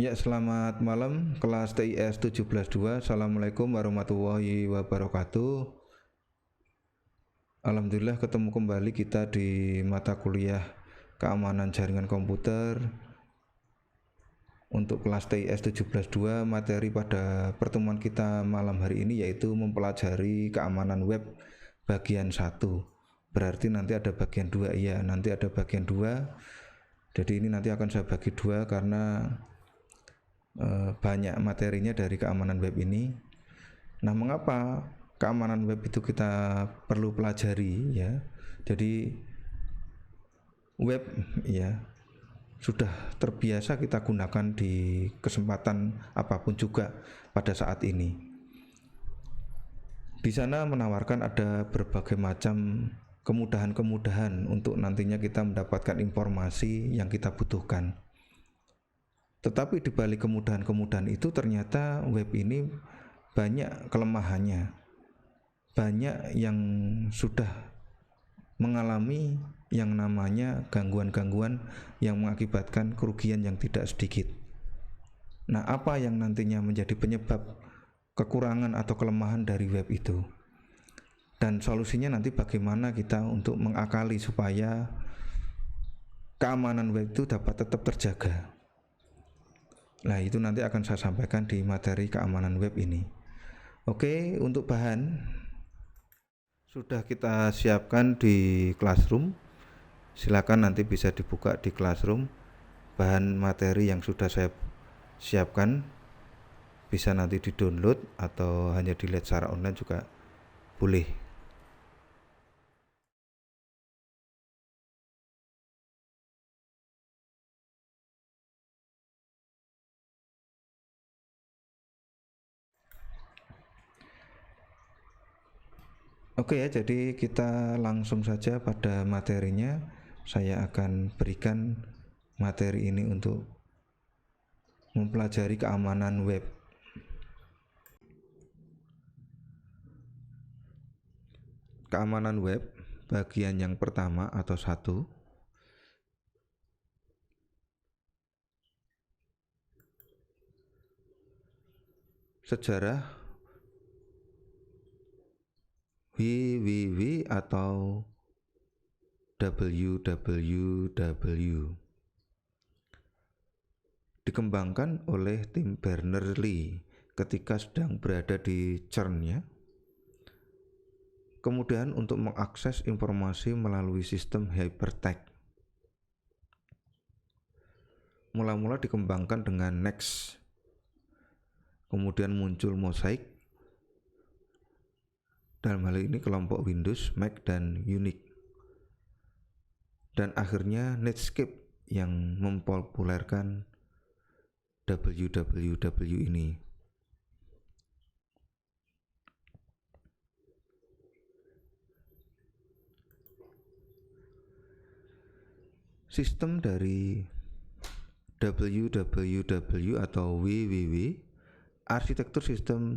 Ya, selamat malam kelas TIS 17-2. Assalamualaikum warahmatullahi wabarakatuh. Alhamdulillah ketemu kembali kita di mata kuliah keamanan jaringan komputer untuk kelas TIS 17-2. Materi pada pertemuan kita malam hari ini yaitu mempelajari keamanan web bagian 1. Berarti nanti ada bagian 2 ya, nanti ada bagian 2. Jadi ini nanti akan saya bagi 2 karena banyak materinya dari keamanan web ini. Nah, mengapa keamanan web itu kita perlu pelajari ya? Jadi web ya sudah terbiasa kita gunakan di kesempatan apapun juga pada saat ini. Di sana menawarkan ada berbagai macam kemudahan-kemudahan untuk nantinya kita mendapatkan informasi yang kita butuhkan. Tetapi di balik kemudahan-kemudahan itu ternyata web ini banyak kelemahannya. Banyak yang sudah mengalami yang namanya gangguan-gangguan yang mengakibatkan kerugian yang tidak sedikit. Nah, apa yang nantinya menjadi penyebab kekurangan atau kelemahan dari web itu? Dan solusinya nanti bagaimana kita untuk mengakali supaya keamanan web itu dapat tetap terjaga. Nah, itu nanti akan saya sampaikan di materi keamanan web ini. Oke, untuk bahan sudah kita siapkan di Classroom. Silakan nanti bisa dibuka di Classroom. Bahan materi yang sudah saya siapkan bisa nanti di-download atau hanya dilihat secara online juga boleh. Oke ya, jadi kita langsung saja pada materinya. Saya akan berikan materi ini untuk mempelajari keamanan web. Keamanan web bagian yang pertama atau 1. Sejarah www atau www dikembangkan oleh tim Berners-Lee ketika sedang berada di CERN ya. Kemudian untuk mengakses informasi melalui sistem hypertext. Mula-mula dikembangkan dengan Next. Kemudian muncul Mosaic. Dalam hal ini kelompok Windows, Mac, dan Unix. Dan akhirnya Netscape yang mempopulerkan www ini. Sistem dari www atau www, arsitektur sistem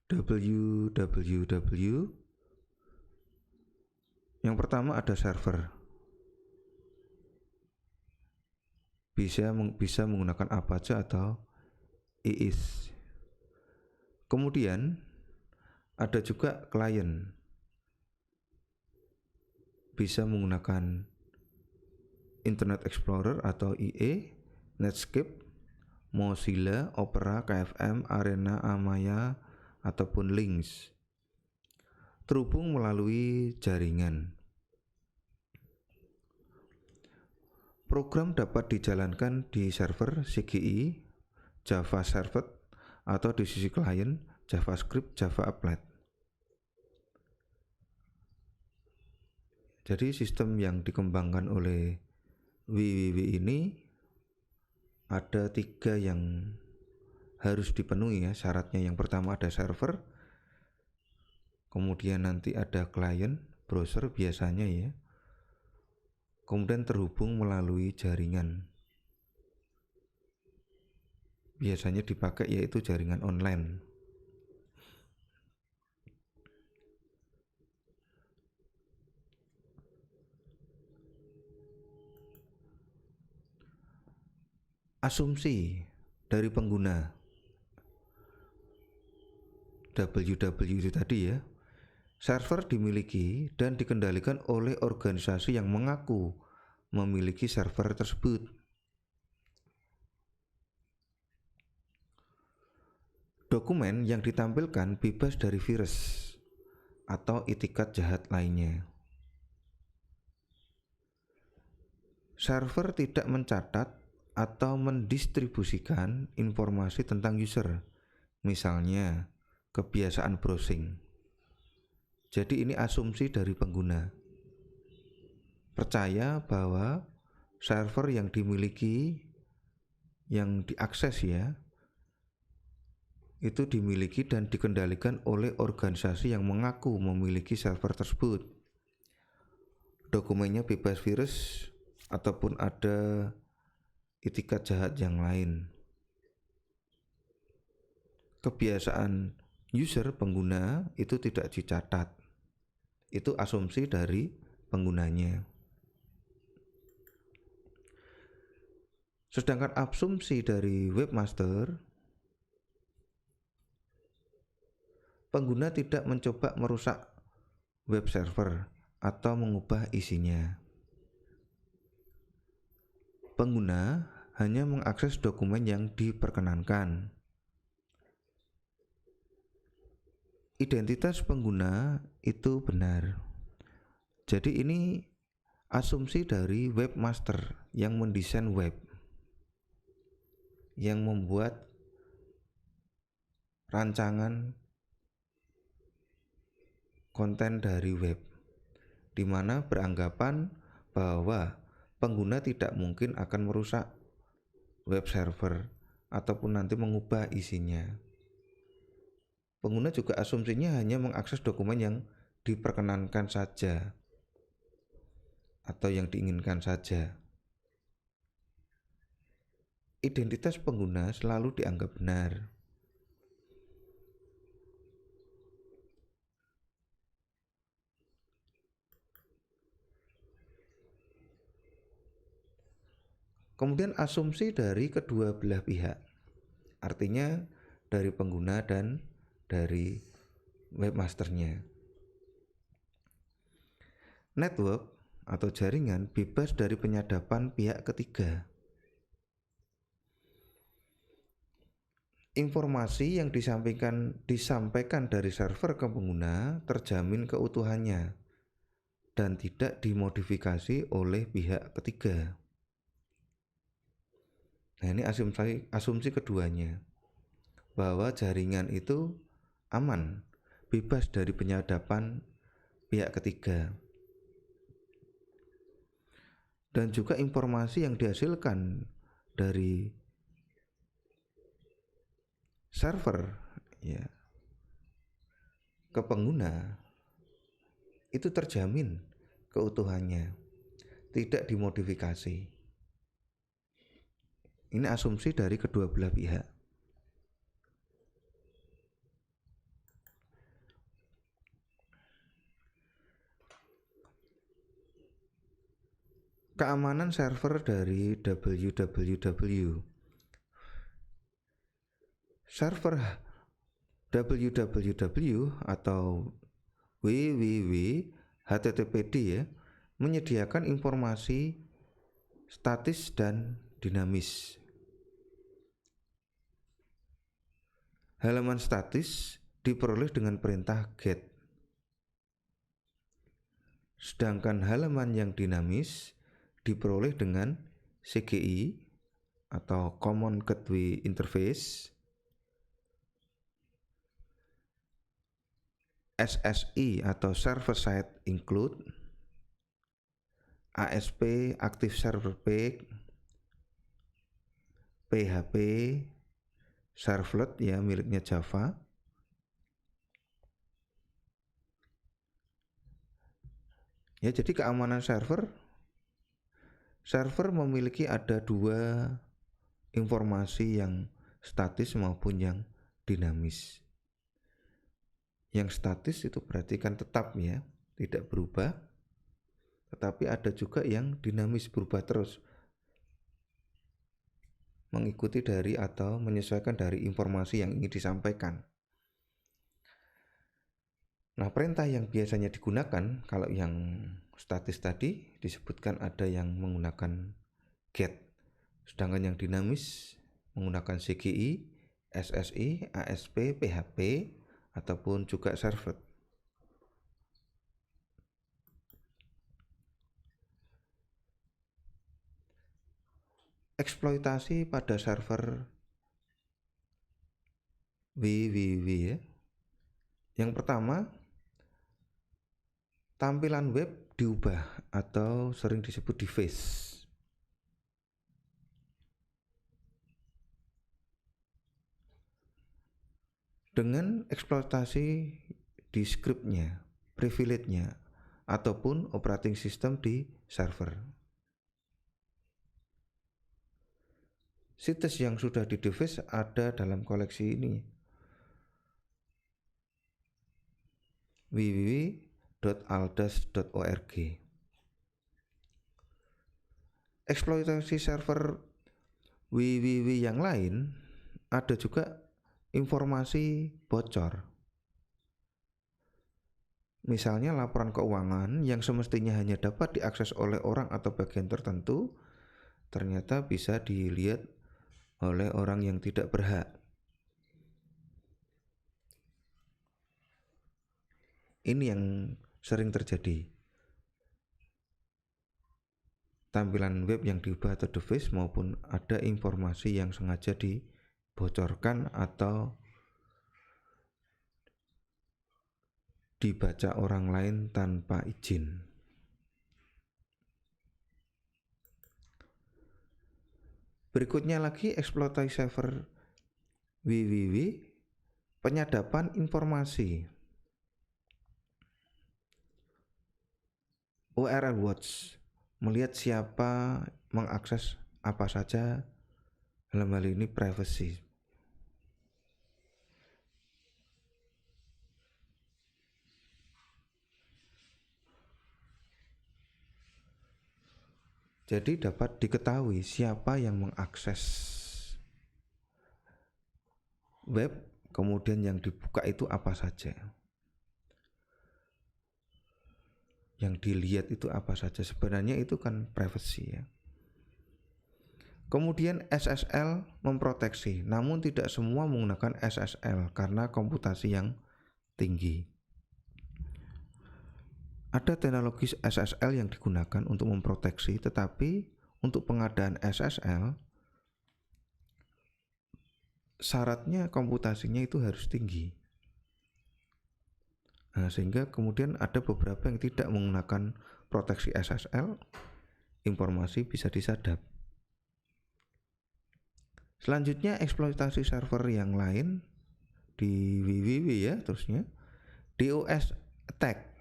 www. Yang pertama ada server. Bisa menggunakan Apache atau IIS. Kemudian ada juga klien. Bisa menggunakan Internet Explorer atau IE, Netscape, Mozilla, Opera, KFM, Arena, Amaya, ataupun Lynx. Terhubung melalui jaringan. Program dapat dijalankan di server CGI, Java Server, atau di sisi klien JavaScript, Java Applet. Jadi sistem yang dikembangkan oleh www ini ada 3 yang harus dipenuhi ya syaratnya. Yang pertama ada server, kemudian nanti ada klien, browser biasanya ya, kemudian terhubung melalui jaringan. Biasanya dipakai yaitu jaringan online. asumsi dari pengguna www itu tadi ya, server dimiliki dan dikendalikan oleh organisasi yang mengaku memiliki server tersebut. Dokumen yang ditampilkan bebas dari virus atau itikat jahat lainnya. Server tidak mencatat atau mendistribusikan informasi tentang user, misalnya kebiasaan browsing. Jadi ini asumsi dari pengguna. Percaya bahwa server yang dimiliki, yang diakses ya, itu dimiliki dan dikendalikan oleh organisasi yang mengaku memiliki server tersebut. Dokumennya bebas virus ataupun ada itikat jahat yang lain. Kebiasaan user pengguna itu tidak dicatat. Itu asumsi dari penggunanya. Sedangkan asumsi dari webmaster, pengguna tidak mencoba merusak web server atau mengubah isinya. Pengguna hanya mengakses dokumen yang diperkenankan. Identitas pengguna itu benar. Jadi ini asumsi dari webmaster yang mendesain web, yang membuat rancangan konten dari web, di mana beranggapan bahwa pengguna tidak mungkin akan merusak web server ataupun nanti mengubah isinya. Pengguna juga asumsinya hanya mengakses dokumen yang diperkenankan saja atau yang diinginkan saja. Identitas pengguna selalu dianggap benar. Kemudian asumsi dari kedua belah pihak, artinya dari pengguna dan dari webmasternya. Network atau jaringan bebas dari penyadapan pihak ketiga. Informasi yang disampaikan dari server ke pengguna terjamin keutuhannya dan tidak dimodifikasi oleh pihak ketiga. Nah, ini asumsi keduanya, bahwa jaringan itu aman, bebas dari penyadapan pihak ketiga. Dan juga informasi yang dihasilkan dari server ya ke pengguna itu terjamin keutuhannya, tidak dimodifikasi. Ini asumsi dari kedua belah pihak. Keamanan server dari www. Server www atau www HTTPD ya, menyediakan informasi statis dan dinamis. Halaman statis diperoleh dengan perintah GET. Sedangkan halaman yang dinamis diperoleh dengan CGI atau Common Gateway Interface, SSI atau Server Side Include, ASP Active Server Page, PHP Servlet ya miliknya Java. Ya, jadi keamanan server memiliki ada dua informasi, yang statis maupun yang dinamis. Yang statis itu berarti kan tetap ya, tidak berubah. Tetapi ada juga yang dinamis, berubah terus. mengikuti dari atau menyesuaikan dari informasi yang ingin disampaikan. Nah, perintah yang biasanya digunakan kalau yang statis tadi disebutkan ada yang menggunakan get, sedangkan yang dinamis menggunakan CGI, SSI, ASP, PHP, ataupun juga servlet. Eksploitasi pada server www ya. Yang pertama, tampilan web diubah atau sering disebut deface. Dengan eksploitasi di scriptnya, privilege-nya, ataupun operating system di server. Situs yang sudah di deface ada dalam koleksi ini, www.aldas.org. Eksploitasi server www yang lain ada juga informasi bocor. Misalnya laporan keuangan yang semestinya hanya dapat diakses oleh orang atau bagian tertentu, ternyata bisa dilihat oleh orang yang tidak berhak. Ini yang sering terjadi. Tampilan web yang diubah atau deface maupun ada informasi yang sengaja dibocorkan atau dibaca orang lain tanpa izin. Berikutnya lagi eksploitasi server www, penyadapan informasi. URL Watch, melihat siapa mengakses apa saja, dalam hal ini privacy. Jadi dapat diketahui siapa yang mengakses web, kemudian yang dibuka itu apa saja, yang dilihat itu apa saja. Sebenarnya itu kan privacy ya. Kemudian SSL memproteksi, namun tidak semua menggunakan SSL karena komputasi yang tinggi. Ada teknologi SSL yang digunakan untuk memproteksi, tetapi untuk pengadaan SSL syaratnya komputasinya itu harus tinggi. Nah, sehingga kemudian ada beberapa yang tidak menggunakan proteksi SSL, informasi bisa disadap. Selanjutnya eksploitasi server yang lain di www ya, terusnya DOS attack.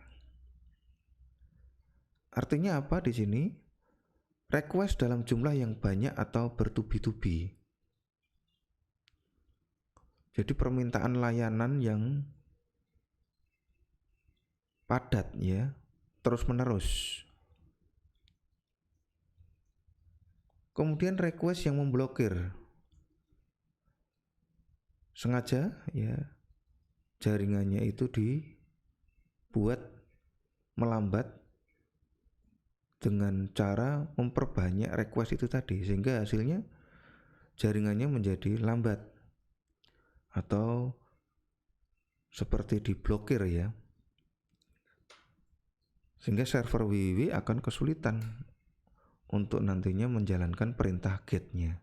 Artinya apa di sini? Request dalam jumlah yang banyak atau bertubi-tubi. Jadi permintaan layanan yang padat ya, terus-menerus. Kemudian request yang memblokir. Sengaja ya, jaringannya itu dibuat melambat dengan cara memperbanyak request itu tadi, sehingga hasilnya jaringannya menjadi lambat atau seperti diblokir ya, sehingga server www akan kesulitan untuk nantinya menjalankan perintah get-nya.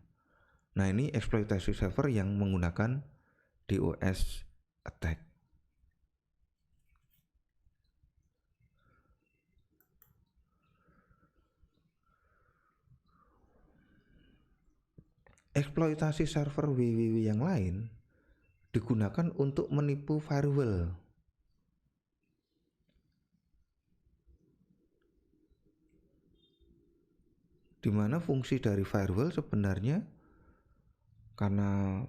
Nah, ini eksploitasi server yang menggunakan DOS attack. Eksploitasi server www yang lain digunakan untuk menipu firewall. Di mana fungsi dari firewall sebenarnya karena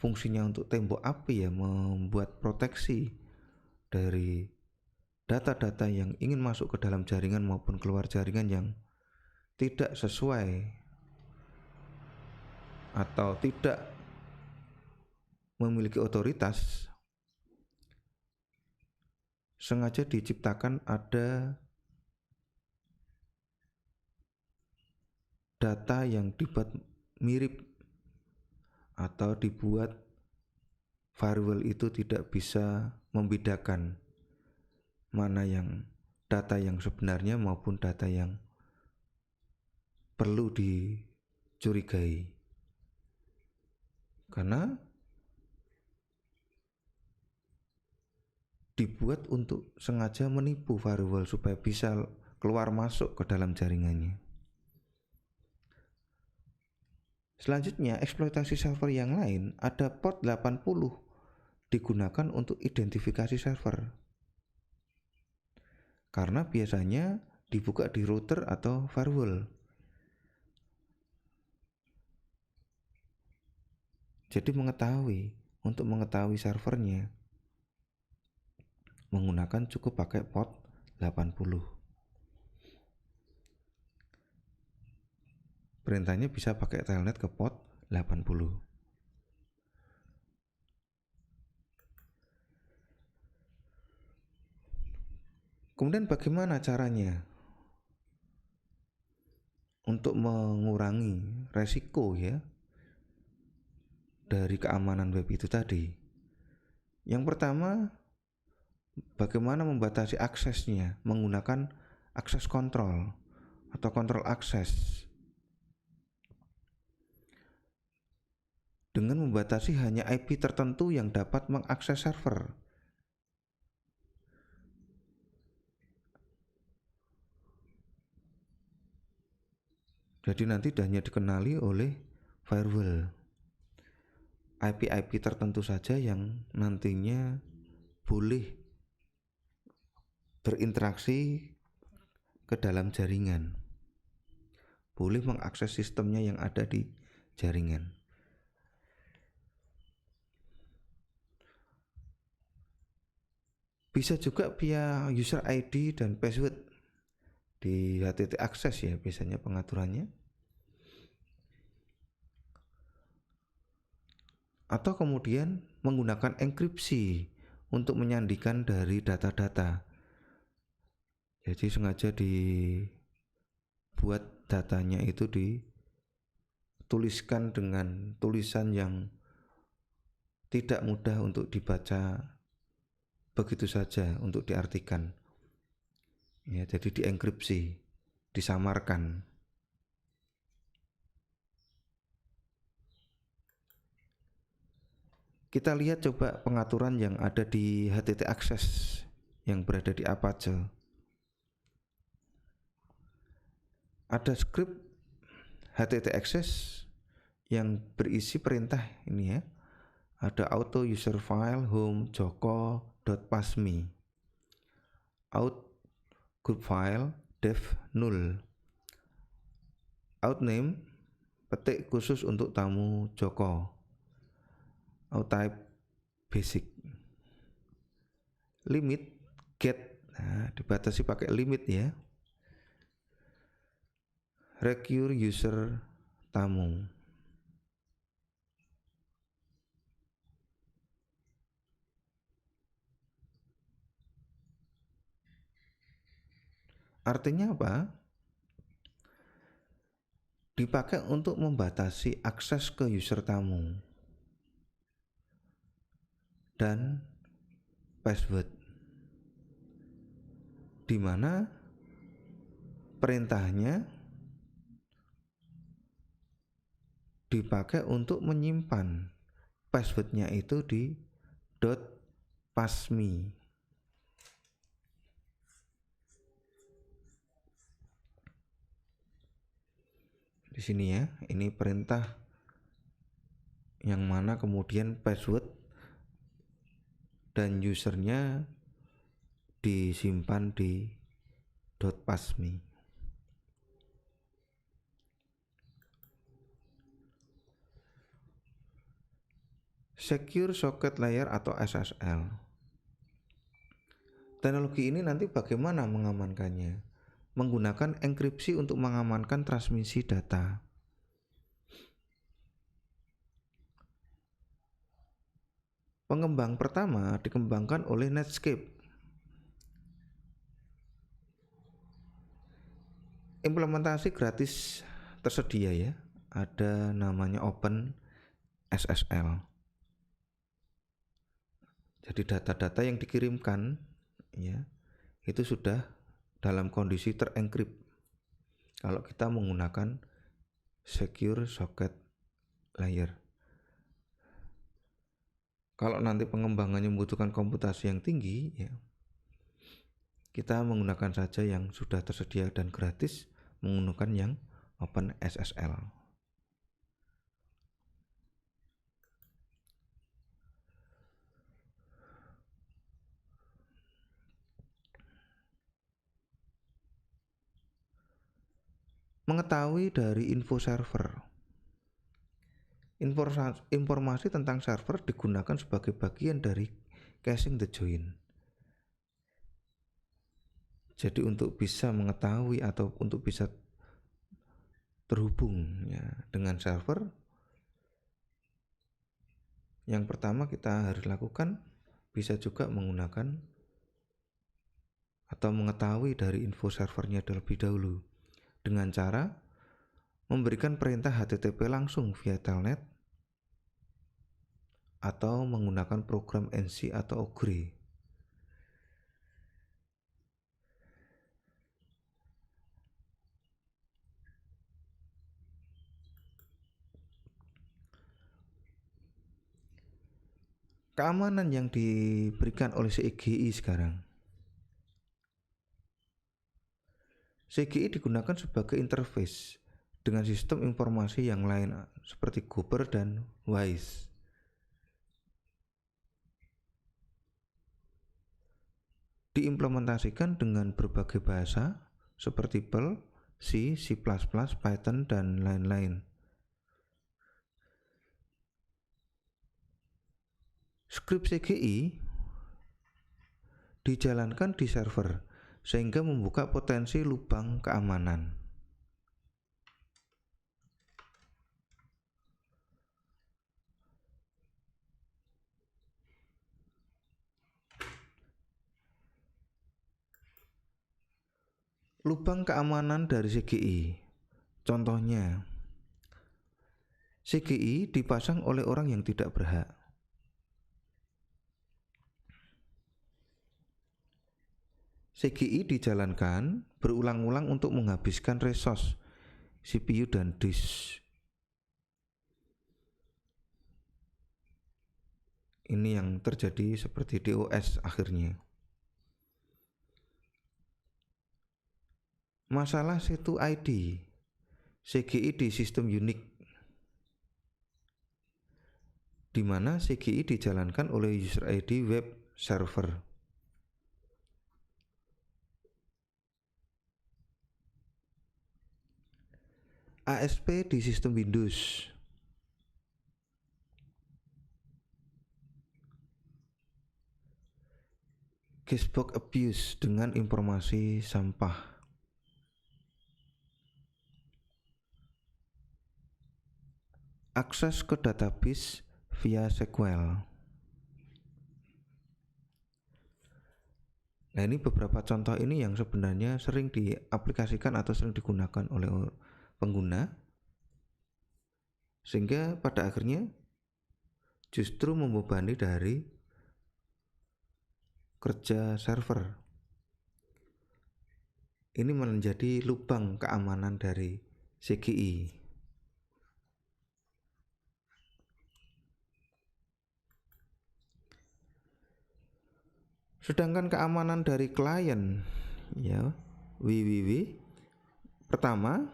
fungsinya untuk tembok api ya, membuat proteksi dari data-data yang ingin masuk ke dalam jaringan maupun keluar jaringan yang tidak sesuai atau tidak memiliki otoritas, sengaja diciptakan ada data yang dibuat mirip atau dibuat variabel itu tidak bisa membedakan mana yang data yang sebenarnya maupun data yang perlu dicurigai, karena dibuat untuk sengaja menipu variabel supaya bisa keluar masuk ke dalam jaringannya. Selanjutnya, eksploitasi server yang lain ada port 80 digunakan untuk identifikasi server, karena biasanya dibuka di router atau firewall. Jadi untuk mengetahui servernya menggunakan cukup pakai port 80. Perintahnya bisa pakai telnet ke port 80. Kemudian bagaimana caranya untuk mengurangi resiko ya dari keamanan web itu tadi? Yang pertama, bagaimana membatasi aksesnya menggunakan akses kontrol atau kontrol akses, dengan membatasi hanya IP tertentu yang dapat mengakses server. Jadi nanti hanya dikenali oleh firewall. IP-IP tertentu saja yang nantinya boleh berinteraksi ke dalam jaringan, boleh mengakses sistemnya yang ada di jaringan. Bisa juga via user ID dan password di HTTP access ya biasanya pengaturannya. Atau kemudian menggunakan enkripsi untuk menyandikan dari data-data. Jadi sengaja dibuat datanya itu dituliskan dengan tulisan yang tidak mudah untuk dibaca begitu saja untuk diartikan. Ya, jadi dienkripsi, disamarkan. Kita lihat coba pengaturan yang ada di HTTP Access yang berada di Apache. Ada script HTTP Access yang berisi perintah ini ya. Ada auto user file home joko.pasmi, out group file dev null, out name petik khusus untuk tamu Joko, out type basic, limit get, nah, dibatasi pakai limit ya, recur user tamu. Artinya apa? Dipakai untuk membatasi akses ke user tamu dan password, di mana perintahnya dipakai untuk menyimpan passwordnya itu di .pasmi. Di sini ya, ini perintah yang mana kemudian password dan usernya disimpan di .pasmi. Secure Socket Layer atau SSL. Teknologi ini nanti bagaimana mengamankannya? Menggunakan enkripsi untuk mengamankan transmisi data. Pengembang pertama dikembangkan oleh Netscape. Implementasi gratis tersedia ya. Ada namanya Open SSL. Jadi data-data yang dikirimkan ya itu sudah dalam kondisi terenkrip kalau kita menggunakan secure socket layer. Kalau nanti pengembangannya membutuhkan komputasi yang tinggi ya, kita menggunakan saja yang sudah tersedia dan gratis, menggunakan yang Open SSL. Mengetahui dari info server. Informasi tentang server digunakan sebagai bagian dari caching the join. Jadi untuk bisa mengetahui atau untuk bisa terhubung ya dengan server, yang pertama kita harus lakukan bisa juga menggunakan atau mengetahui dari info servernya terlebih dahulu dengan cara memberikan perintah HTTP langsung via telnet atau menggunakan program NC atau Ogre. Keamanan yang diberikan oleh CGI sekarang. CGI digunakan sebagai interface dengan sistem informasi yang lain seperti Gopher dan Wise. Diimplementasikan dengan berbagai bahasa seperti Perl, C, C++, Python, dan lain-lain. Skrip CGI dijalankan di server sehingga membuka potensi lubang keamanan. Lubang keamanan dari CGI. Contohnya, CGI dipasang oleh orang yang tidak berhak. CGI dijalankan berulang-ulang untuk menghabiskan resource CPU dan disk. Ini yang terjadi seperti DOS akhirnya. Masalah situ ID CGI di sistem Unix, di mana CGI dijalankan oleh user ID web server. ASP di sistem Windows. Guestbox abuse dengan informasi sampah. Akses ke database via SQL. Nah, ini beberapa contoh ini yang sebenarnya sering diaplikasikan atau sering digunakan oleh pengguna, sehingga pada akhirnya justru membebani dari kerja server. Ini menjadi lubang keamanan dari CGI. Sedangkan keamanan dari klien ya www pertama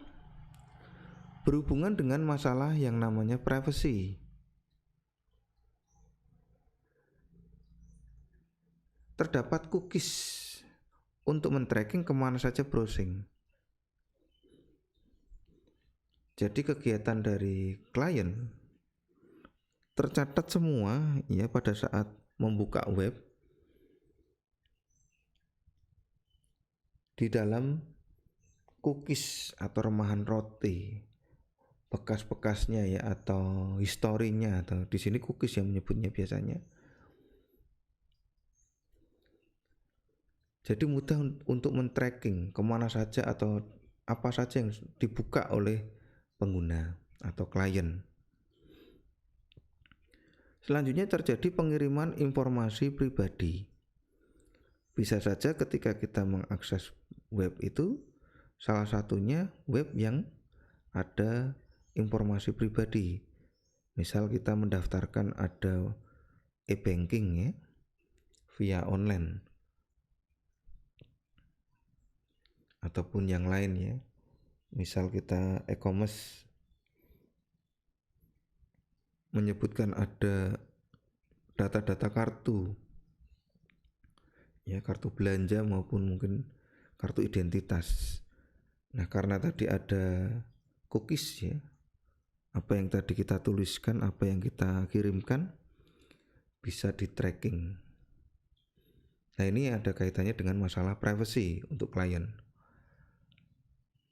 berhubungan dengan masalah yang namanya privacy. Terdapat cookies untuk men-tracking kemana saja browsing. Jadi kegiatan dari klien tercatat semua ya pada saat membuka web di dalam cookies atau remahan roti, bekas-bekasnya ya atau historinya, atau di sini cookies yang menyebutnya biasanya. Jadi mudah untuk men-tracking kemana saja atau apa saja yang dibuka oleh pengguna atau klien. Selanjutnya terjadi pengiriman informasi pribadi. Bisa saja ketika kita mengakses web itu, salah satunya web yang ada informasi pribadi. Misal kita mendaftarkan ada e-banking ya, via online ataupun yang lain ya. Misal kita e-commerce menyebutkan ada data-data kartu ya, kartu belanja maupun mungkin kartu identitas. Nah, karena tadi ada cookies ya, apa yang tadi kita tuliskan, apa yang kita kirimkan bisa di tracking. Nah, ini ada kaitannya dengan masalah privacy untuk klien.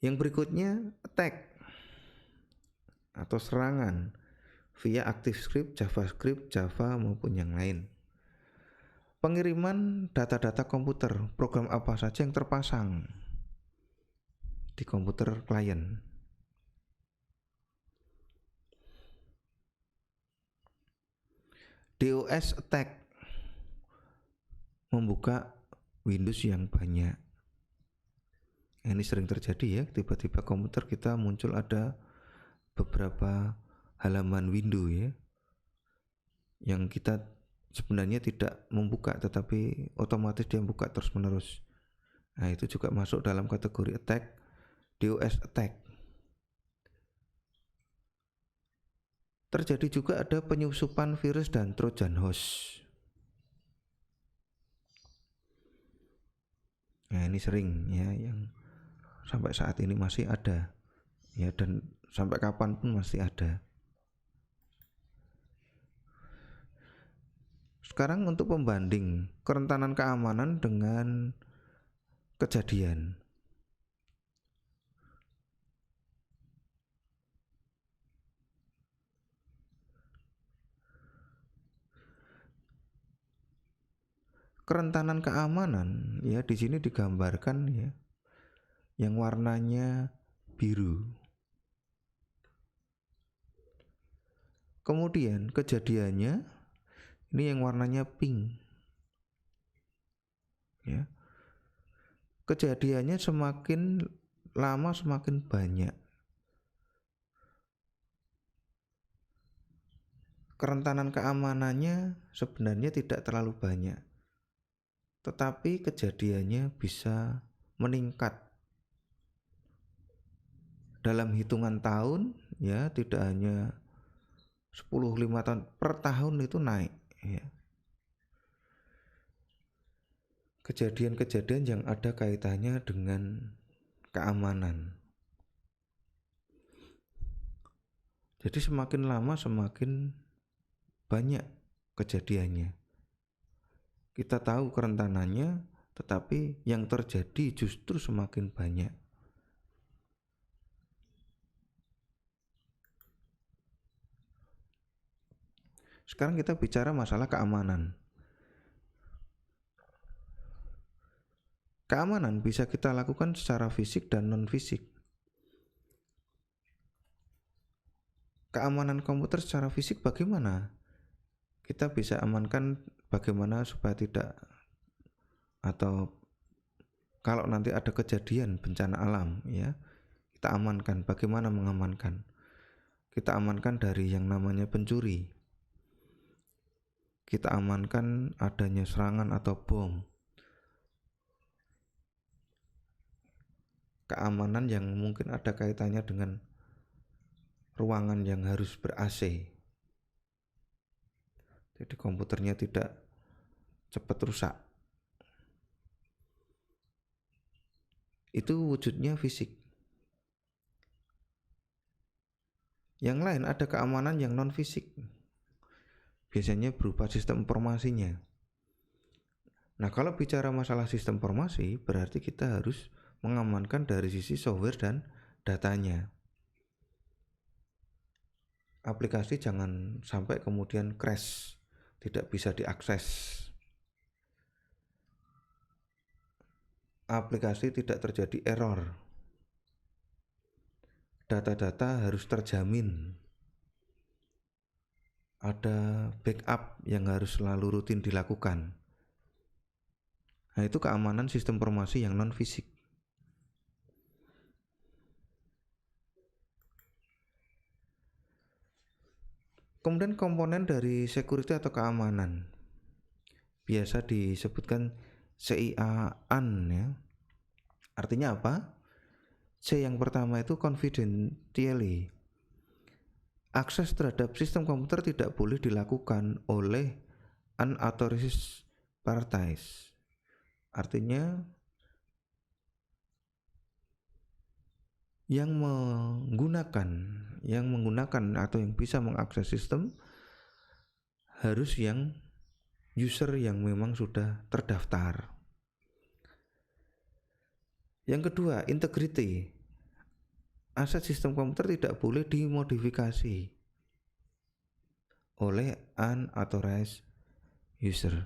Yang berikutnya attack atau serangan via ActiveScript, JavaScript, Java maupun yang lain. Pengiriman data-data komputer, program apa saja yang terpasang di komputer klien. DOS attack, membuka Windows yang banyak. Ini sering terjadi ya, tiba-tiba komputer kita muncul ada beberapa halaman window ya, yang kita sebenarnya tidak membuka tetapi otomatis dia buka terus menerus. Nah, itu juga masuk dalam kategori attack, DOS attack. Terjadi juga ada penyusupan virus dan trojan host. Nah, ini sering ya, yang sampai saat ini masih ada ya, dan sampai kapanpun masih ada. Sekarang untuk pembanding kerentanan keamanan dengan kejadian. Kerentanan keamanan ya di sini digambarkan ya, yang warnanya biru. Kemudian kejadiannya ini yang warnanya pink. Ya. Kejadiannya semakin lama semakin banyak. Kerentanan keamanannya sebenarnya tidak terlalu banyak, tetapi kejadiannya bisa meningkat dalam hitungan tahun ya, tidak hanya 10-5 tahun, per tahun itu naik ya. Kejadian-kejadian yang ada kaitannya dengan keamanan. Jadi semakin lama semakin banyak kejadiannya. Kita tahu kerentanannya, tetapi yang terjadi justru semakin banyak. Sekarang kita bicara masalah keamanan. Keamanan bisa kita lakukan secara fisik dan non-fisik. Keamanan komputer secara fisik bagaimana? Kita bisa amankan bagaimana supaya tidak, atau kalau nanti ada kejadian bencana alam ya, kita amankan. Bagaimana mengamankan? Kita amankan dari yang namanya pencuri. Kita amankan adanya serangan atau bom. Keamanan yang mungkin ada kaitannya dengan ruangan yang harus ber-AC. Jadi komputernya tidak cepat rusak. Itu wujudnya fisik. Yang lain ada keamanan yang non fisik. Biasanya berupa sistem informasinya. Nah, kalau bicara masalah sistem informasi, berarti kita harus mengamankan dari sisi software dan datanya. Aplikasi jangan sampai kemudian crash, tidak bisa diakses. aplikasi tidak terjadi error. Data-data harus terjamin. Ada backup yang harus selalu rutin dilakukan. Nah, itu keamanan sistem informasi yang non-fisik. Kemudian komponen dari security atau keamanan biasa disebutkan CIA-an ya. Artinya apa? C yang pertama itu confidentiality. Akses terhadap sistem komputer tidak boleh dilakukan oleh unauthorized parties. Artinya yang menggunakan atau yang bisa mengakses sistem harus yang user yang memang sudah terdaftar. Yang kedua, integrity. Aset sistem komputer tidak boleh dimodifikasi oleh unauthorized user.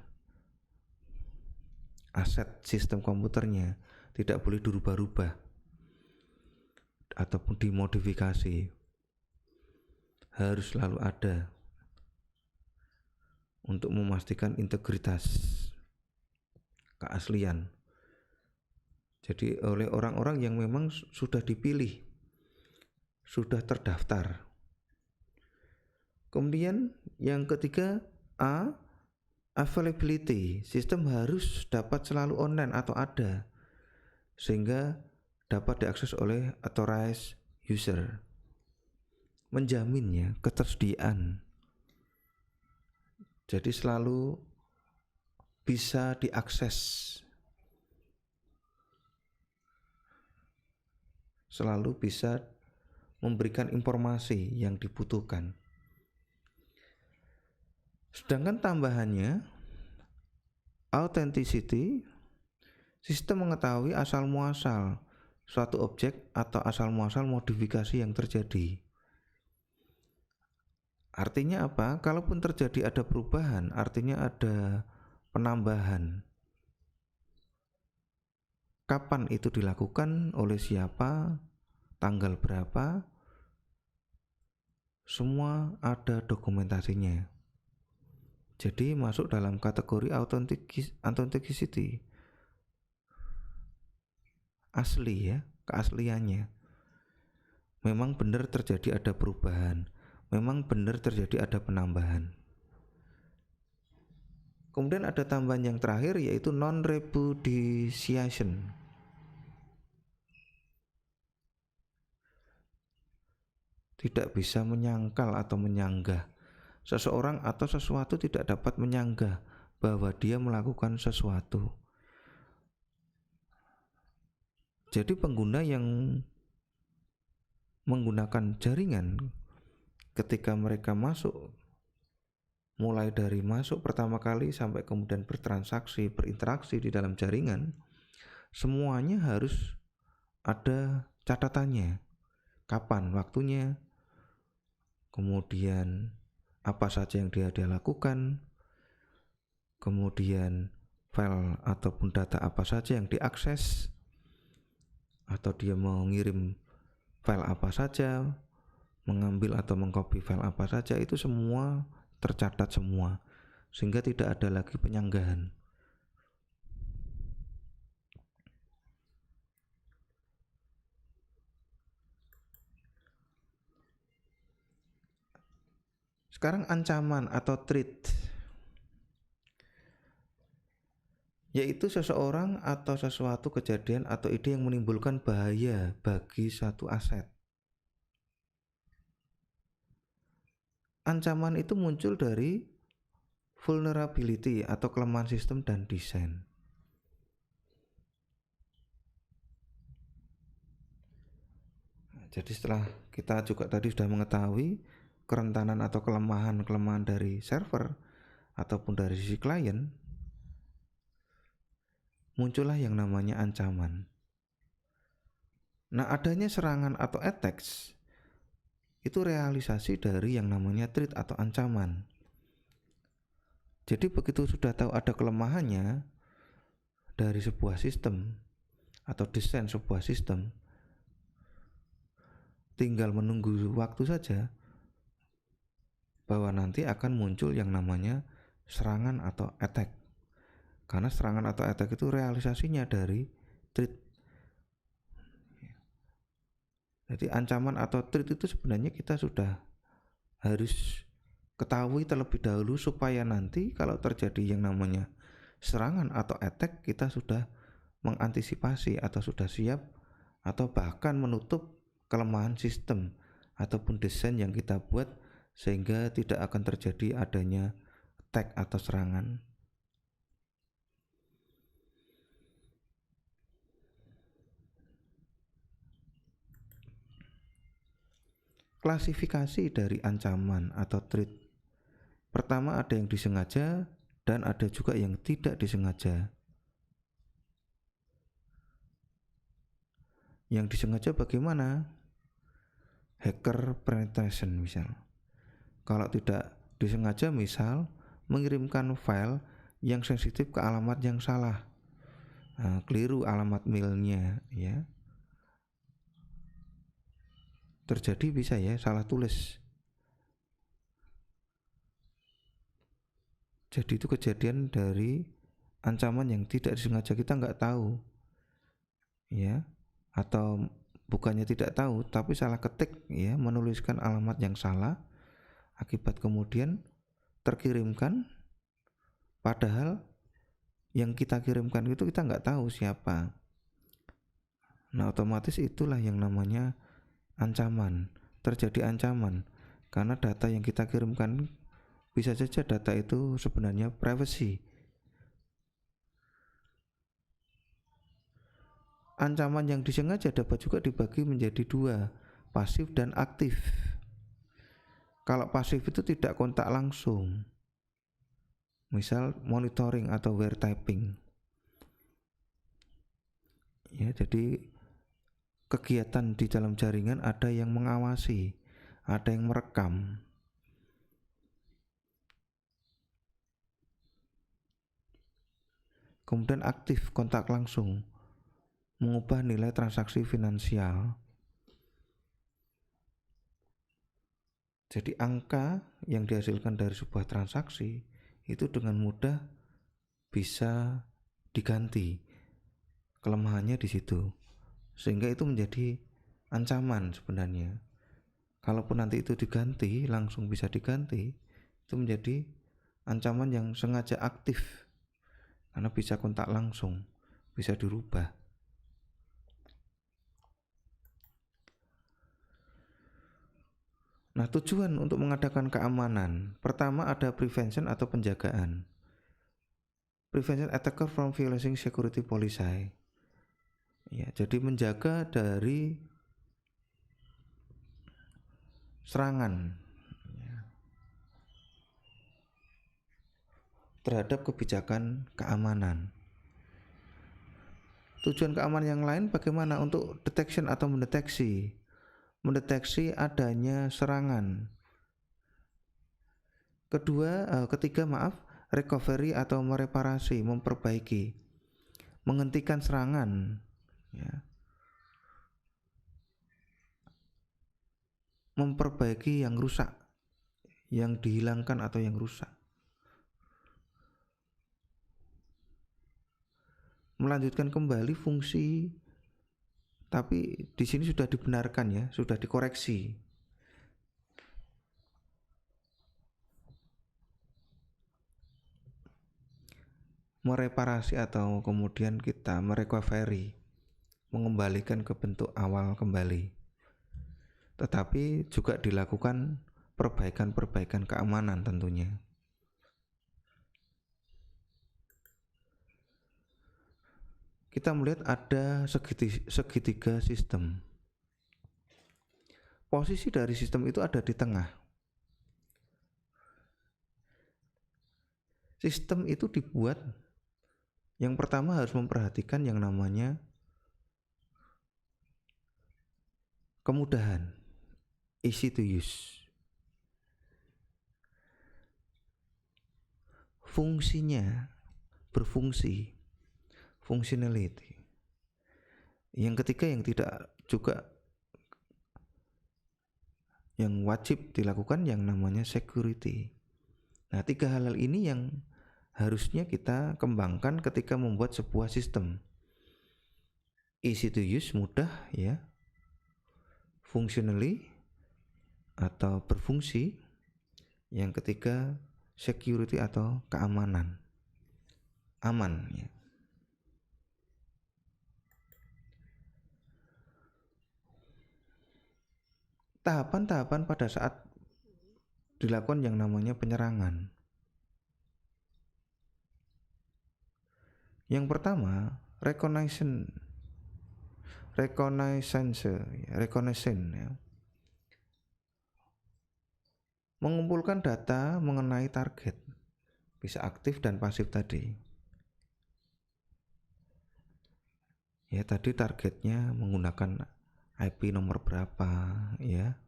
Aset sistem komputernya tidak boleh dirubah-rubah ataupun dimodifikasi. Harus selalu ada untuk memastikan integritas, keaslian. Jadi oleh orang-orang yang memang sudah dipilih, sudah terdaftar. Kemudian yang ketiga, A, availability. Sistem harus dapat selalu online atau ada, sehingga dapat diakses oleh authorized user. Menjaminnya ketersediaan. Jadi selalu bisa diakses, selalu bisa memberikan informasi yang dibutuhkan. Sedangkan tambahannya, authenticity, sistem mengetahui asal muasal suatu objek atau asal muasal modifikasi yang terjadi. Artinya apa? Kalaupun terjadi ada perubahan, artinya ada penambahan. Kapan itu dilakukan, oleh siapa, tanggal berapa, semua ada dokumentasinya. Jadi masuk dalam kategori authenticity. Asli ya, keasliannya. Memang benar terjadi ada perubahan, memang benar terjadi ada penambahan. Kemudian ada tambahan yang terakhir yaitu non-repudiation. Tidak bisa menyangkal atau menyanggah. Seseorang atau sesuatu tidak dapat menyanggah bahwa dia melakukan sesuatu. Jadi pengguna yang menggunakan jaringan ketika mereka masuk, mulai dari masuk pertama kali sampai kemudian bertransaksi, berinteraksi di dalam jaringan, semuanya harus ada catatannya. Kapan waktunya, kemudian apa saja yang dia lakukan, kemudian file ataupun data apa saja yang diakses, atau dia mengirim file apa saja, mengambil atau mengcopy file apa saja, itu semua tercatat semua, sehingga tidak ada lagi penyanggahan. Sekarang ancaman atau threat, yaitu seseorang atau sesuatu kejadian atau ide yang menimbulkan bahaya bagi satu aset. Ancaman itu muncul dari vulnerability atau kelemahan sistem dan desain. Jadi setelah kita juga tadi sudah mengetahui kerentanan atau kelemahan dari server ataupun dari sisi klien, muncullah yang namanya ancaman. Nah, adanya serangan atau attacks itu realisasi dari yang namanya threat atau ancaman. Jadi begitu sudah tahu ada kelemahannya dari sebuah sistem, atau desain sebuah sistem, tinggal menunggu waktu saja bahwa nanti akan muncul yang namanya serangan atau attack. Karena serangan atau attack itu realisasinya dari threat. Jadi ancaman atau threat itu sebenarnya kita sudah harus ketahui terlebih dahulu, supaya nanti kalau terjadi yang namanya serangan atau attack, kita sudah mengantisipasi atau sudah siap, atau bahkan menutup kelemahan sistem ataupun desain yang kita buat, sehingga tidak akan terjadi adanya attack atau serangan. Klasifikasi dari ancaman atau threat. Pertama, ada yang disengaja dan ada juga yang tidak disengaja. Yang disengaja bagaimana? Hacker penetration misal. Kalau tidak disengaja, misal mengirimkan file yang sensitif ke alamat yang salah, keliru alamat mailnya, ya, terjadi bisa ya salah tulis. Jadi itu kejadian dari ancaman yang tidak disengaja, kita nggak tahu, ya, atau bukannya tidak tahu tapi salah ketik, ya, menuliskan alamat yang salah, akibat kemudian terkirimkan, padahal yang kita kirimkan itu kita nggak tahu siapa. Nah, otomatis itulah yang namanya ancaman. Terjadi ancaman karena data yang kita kirimkan, bisa saja data itu sebenarnya privacy. Ancaman yang disengaja dapat juga dibagi menjadi dua, pasif dan aktif. Kalau pasif itu tidak kontak langsung, misal monitoring atau wiretapping, ya, jadi kegiatan di dalam jaringan ada yang mengawasi, ada yang merekam. Kemudian aktif, kontak langsung, mengubah nilai transaksi finansial. Jadi angka yang dihasilkan dari sebuah transaksi itu dengan mudah bisa diganti. Kelemahannya di situ. Sehingga itu menjadi ancaman sebenarnya. Kalaupun nanti itu diganti, langsung bisa diganti, itu menjadi ancaman yang sengaja aktif. Karena bisa kontak langsung, bisa dirubah. Nah, tujuan untuk mengadakan keamanan, pertama ada prevention atau penjagaan. Prevention attacker from violating security policy. Ya, jadi menjaga dari serangan, ya, terhadap kebijakan keamanan. Tujuan keamanan yang lain bagaimana? Untuk detection atau mendeteksi adanya serangan. Ketiga, recovery atau mereparasi, memperbaiki, menghentikan serangan, ya, memperbaiki yang rusak, yang dihilangkan atau yang rusak, melanjutkan kembali fungsi, tapi di sini sudah dibenarkan, ya, sudah dikoreksi. Mereparasi atau kemudian kita merecovery, mengembalikan ke bentuk awal kembali. Tetapi juga dilakukan perbaikan-perbaikan keamanan tentunya. Kita melihat ada segitiga sistem. Posisi dari sistem itu ada di tengah. Sistem itu dibuat, yang pertama harus memperhatikan yang namanya kemudahan, easy to use. Fungsinya, berfungsi, functionality. Yang ketiga yang tidak juga, yang wajib dilakukan yang namanya security. Nah, 3 hal ini yang harusnya kita kembangkan ketika membuat sebuah sistem. Easy to use, mudah ya, functionally atau berfungsi. Yang ketiga security atau keamanan, aman ya. Tahapan-tahapan pada saat dilakukan yang namanya penyerangan. Yang pertama, reconnaissance ya. Mengumpulkan data mengenai target, bisa aktif dan pasif tadi. Ya, tadi targetnya menggunakan IP nomor berapa ya.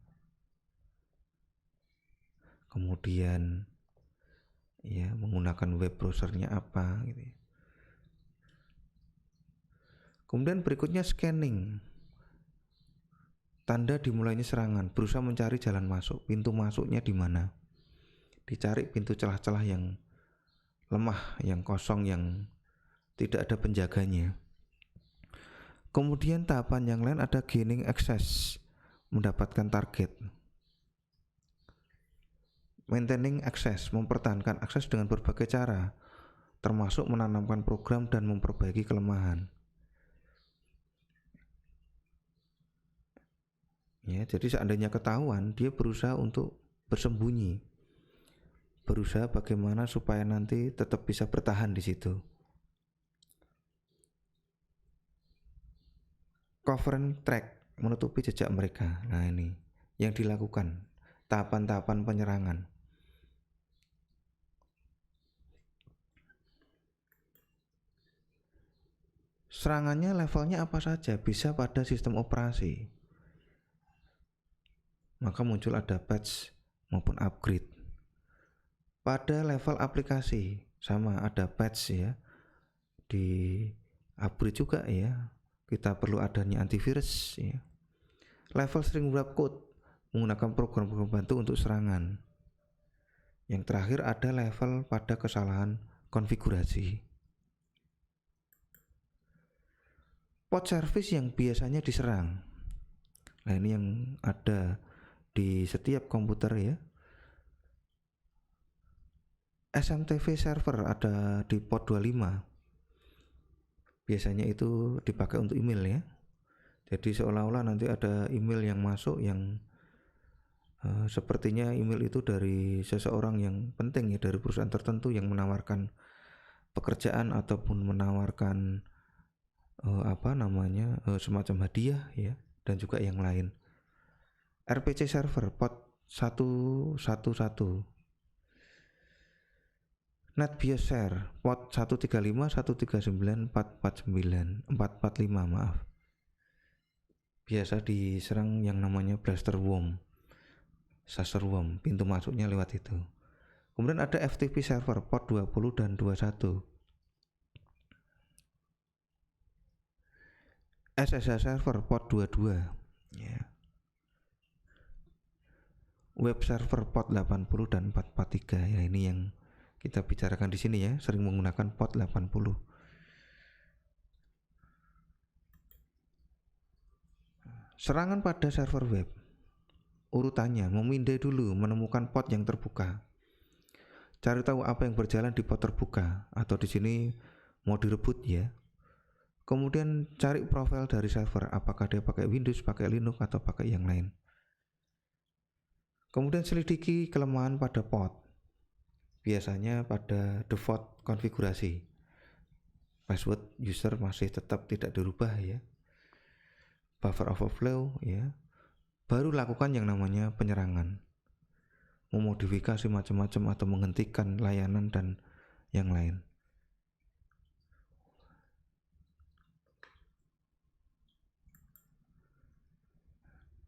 Kemudian ya menggunakan web browsernya apa gitu ya. Kemudian berikutnya scanning. Tanda dimulainya serangan, berusaha mencari jalan masuk, pintu masuknya di mana. Dicari pintu celah-celah yang lemah, yang kosong, yang tidak ada penjaganya. Kemudian tahapan yang lain ada gaining access, mendapatkan target. Maintaining access, mempertahankan akses dengan berbagai cara, termasuk menanamkan program dan memperbaiki kelemahan. Ya, jadi seandainya ketahuan, dia berusaha untuk bersembunyi, berusaha bagaimana supaya nanti tetap bisa bertahan di situ. Cover and track, menutupi jejak mereka. Nah, ini yang dilakukan, tahapan-tahapan penyerangan. Serangannya levelnya apa saja, bisa pada sistem operasi. Maka muncul ada patch maupun upgrade. Pada level aplikasi sama ada patch ya. Di upgrade juga ya. Kita perlu adanya antivirus ya. Level sering wrap code, menggunakan program-program bantu untuk serangan. Yang terakhir ada level pada kesalahan konfigurasi. Pod service yang biasanya diserang. Nah, ini yang ada di setiap komputer ya. SMTP server ada di port 25. Biasanya itu dipakai untuk email ya. Jadi seolah-olah nanti ada email yang masuk yang sepertinya email itu dari seseorang yang penting ya, dari perusahaan tertentu yang menawarkan pekerjaan ataupun menawarkan semacam hadiah ya, dan juga yang lain. RPC server port 111, NetBIOS port 135, 139, 449, 445 maaf. Biasa diserang yang namanya blaster worm, saucer worm, pintu masuknya lewat itu. Kemudian ada FTP server port 20 dan 21. SSH server port 22 ya. Web server port 80 dan 443 ya, ini yang kita bicarakan di sini ya, sering menggunakan port 80. Serangan pada server web. Urutannya memindai dulu, menemukan port yang terbuka. Cari tahu apa yang berjalan di port terbuka, atau di sini mau direbut ya. Kemudian cari profil dari server, apakah dia pakai Windows, pakai Linux, atau pakai yang lain. Kemudian selidiki kelemahan pada port. Biasanya pada default konfigurasi. Password user masih tetap tidak dirubah ya. Buffer overflow ya. Baru lakukan yang namanya penyerangan. Memodifikasi macam-macam atau menghentikan layanan dan yang lain.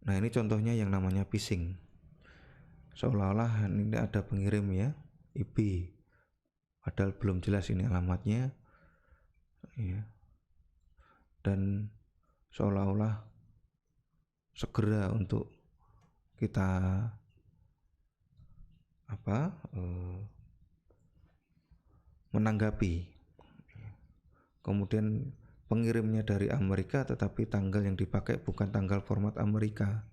Nah, ini contohnya yang namanya phishing. Seolah-olah ini ada pengirim ya, IP, padahal belum jelas ini alamatnya ya. Dan seolah-olah segera untuk kita menanggapi. Kemudian pengirimnya dari Amerika, tetapi tanggal yang dipakai bukan tanggal format Amerika.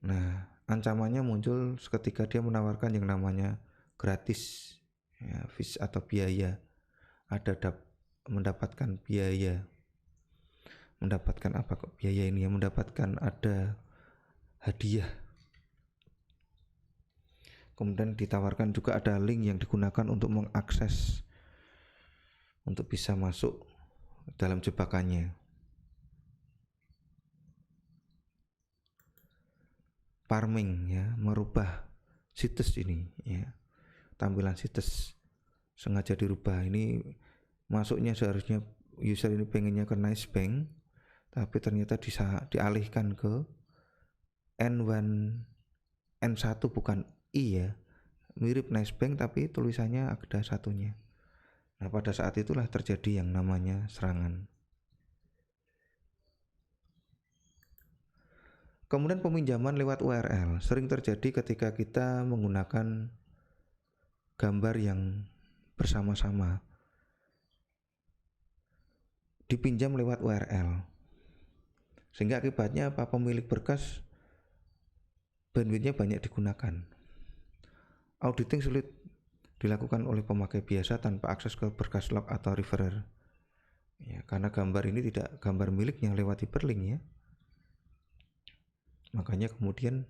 Nah, ancamannya muncul seketika dia menawarkan yang namanya gratis, ya, fees atau biaya. Ada mendapatkan biaya. Mendapatkan apa kok biaya ini? Ya, mendapatkan ada hadiah. Kemudian ditawarkan juga ada link yang digunakan untuk mengakses, untuk bisa masuk dalam jebakannya. Farming, ya, merubah situs ini, ya, tampilan situs sengaja dirubah. Ini masuknya seharusnya user ini pengennya ke Nice Bank, tapi ternyata dialihkan ke N1 bukan I, ya, mirip Nice Bank tapi tulisannya ada satunya. Nah, pada saat itulah terjadi yang namanya serangan. Kemudian peminjaman lewat URL sering terjadi ketika kita menggunakan gambar yang bersama-sama, dipinjam lewat URL, sehingga akibatnya apa? Pemilik berkas bandwidthnya banyak digunakan. Auditing sulit dilakukan oleh pemakai biasa tanpa akses ke berkas log atau referrer, ya, karena gambar ini tidak gambar miliknya lewat hyperlink, ya. Makanya kemudian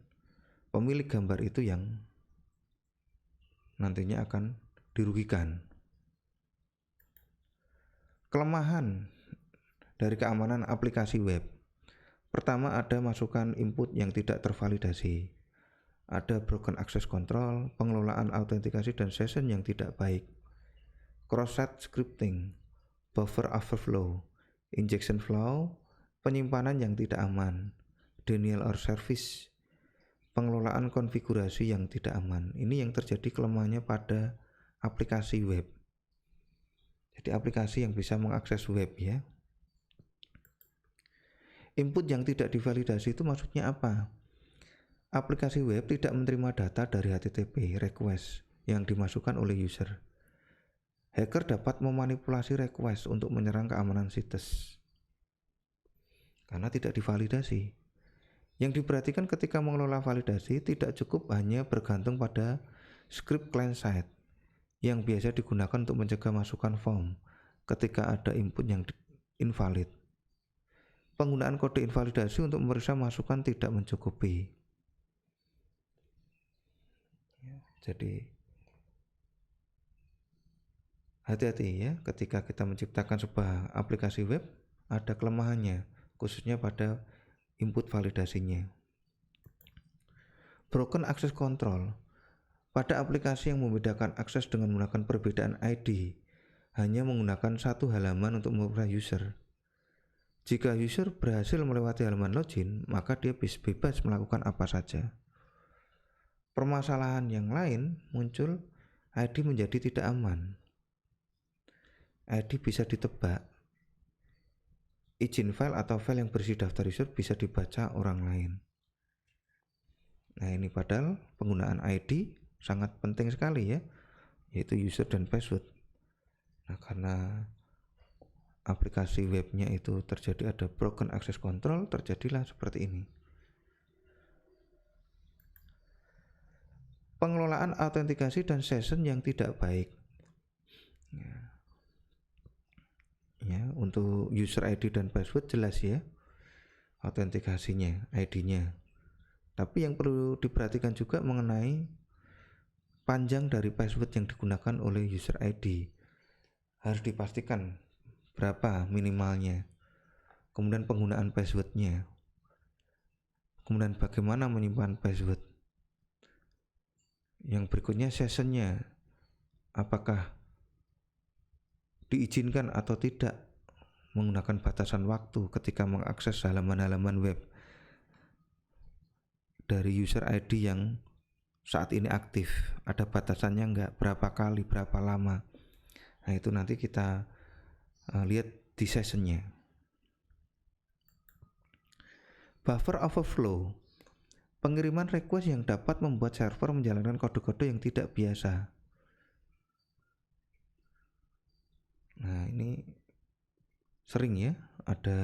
pemilik gambar itu yang nantinya akan dirugikan. Kelemahan dari keamanan aplikasi web. Pertama, ada masukan input yang tidak tervalidasi. Ada broken access control, pengelolaan autentikasi dan session yang tidak baik. Cross-site scripting, buffer overflow, injection flow, penyimpanan yang tidak aman, denial of service, pengelolaan konfigurasi yang tidak aman. Ini yang terjadi kelemahannya pada aplikasi web. Jadi aplikasi yang bisa mengakses web, ya. Input yang tidak divalidasi itu maksudnya apa? Aplikasi web tidak menerima data dari HTTP request yang dimasukkan oleh user. Hacker dapat memanipulasi request untuk menyerang keamanan situs karena tidak divalidasi. Yang diperhatikan ketika mengelola validasi tidak cukup hanya bergantung pada script client side yang biasa digunakan untuk mencegah masukan form ketika ada input yang invalid. Penggunaan kode invalidasi untuk memeriksa masukan tidak mencukupi. Jadi hati-hati, ya, ketika kita menciptakan sebuah aplikasi web, ada kelemahannya, khususnya pada input validasinya. Broken access control. Pada aplikasi yang membedakan akses dengan menggunakan perbedaan ID, hanya menggunakan satu halaman untuk memeriksa user. Jika user berhasil melewati halaman login, maka dia bebas melakukan apa saja. Permasalahan yang lain muncul, ID menjadi tidak aman. ID bisa ditebak. Izin file atau file yang berisi daftar user bisa dibaca orang lain. Nah, ini padahal penggunaan ID sangat penting sekali, ya, yaitu user dan password. Nah, karena aplikasi webnya itu terjadi ada broken access control, terjadilah seperti ini. Pengelolaan autentikasi dan session yang tidak baik. Ya, untuk user ID dan password jelas, ya, autentikasinya, ID-nya. Tapi yang perlu diperhatikan juga mengenai panjang dari password yang digunakan oleh user ID. Harus dipastikan berapa minimalnya. Kemudian penggunaan passwordnya. Kemudian bagaimana menyimpan password. Yang berikutnya sessionnya. Apakah diizinkan atau tidak menggunakan batasan waktu ketika mengakses halaman-halaman web dari user ID yang saat ini aktif, ada batasannya enggak, berapa kali, berapa lama. Nah, itu nanti kita lihat di sessionnya. Buffer overflow, pengiriman request yang dapat membuat server menjalankan kode-kode yang tidak biasa. Nah, ini sering ya ada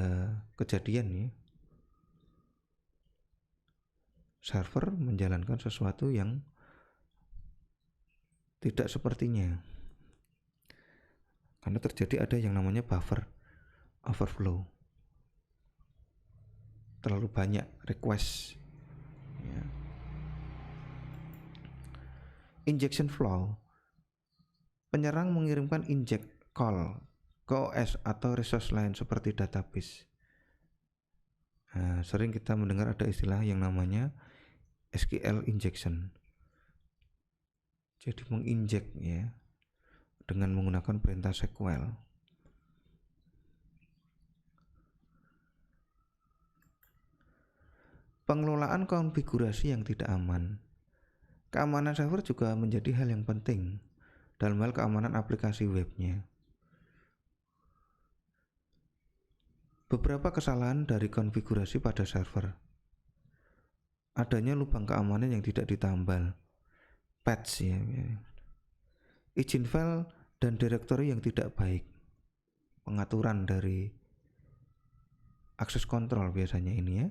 kejadian ya, server menjalankan sesuatu yang tidak sepertinya, karena terjadi ada yang namanya buffer overflow, terlalu banyak request ya. Injection flow, penyerang mengirimkan inject call ke OS atau resource lain seperti database. Nah, sering kita mendengar ada istilah yang namanya SQL injection, jadi menginjek ya dengan menggunakan perintah SQL. Pengelolaan konfigurasi yang tidak aman. Keamanan server juga menjadi hal yang penting dalam hal keamanan aplikasi webnya. Beberapa kesalahan dari konfigurasi pada server: adanya lubang keamanan yang tidak ditambal, patch ya, izin file dan directory yang tidak baik, pengaturan dari akses kontrol biasanya ini ya,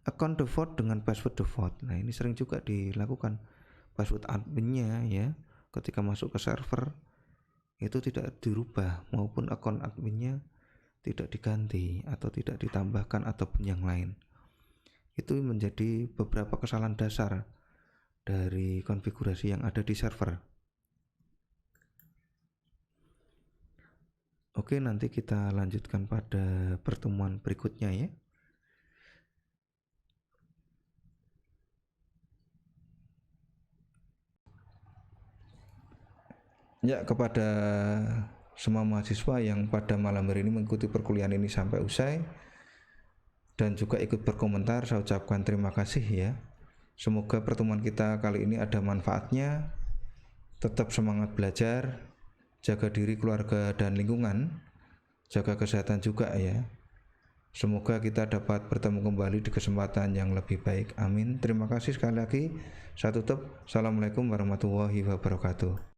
account default dengan password default. Nah, ini sering juga dilakukan. Password adminnya ya, ketika masuk ke server itu tidak dirubah, maupun akun adminnya tidak diganti atau tidak ditambahkan ataupun yang lain. Itu menjadi beberapa kesalahan dasar dari konfigurasi yang ada di server. Oke, nanti kita lanjutkan pada pertemuan berikutnya ya. Ya, kepada semua mahasiswa yang pada malam hari ini mengikuti perkuliahan ini sampai usai dan juga ikut berkomentar, saya ucapkan terima kasih ya. Semoga pertemuan kita kali ini ada manfaatnya. Tetap semangat belajar, jaga diri, keluarga, dan lingkungan, jaga kesehatan juga ya. Semoga kita dapat bertemu kembali di kesempatan yang lebih baik. Amin. Terima kasih sekali lagi. Saya tutup. Assalamualaikum warahmatullahi wabarakatuh.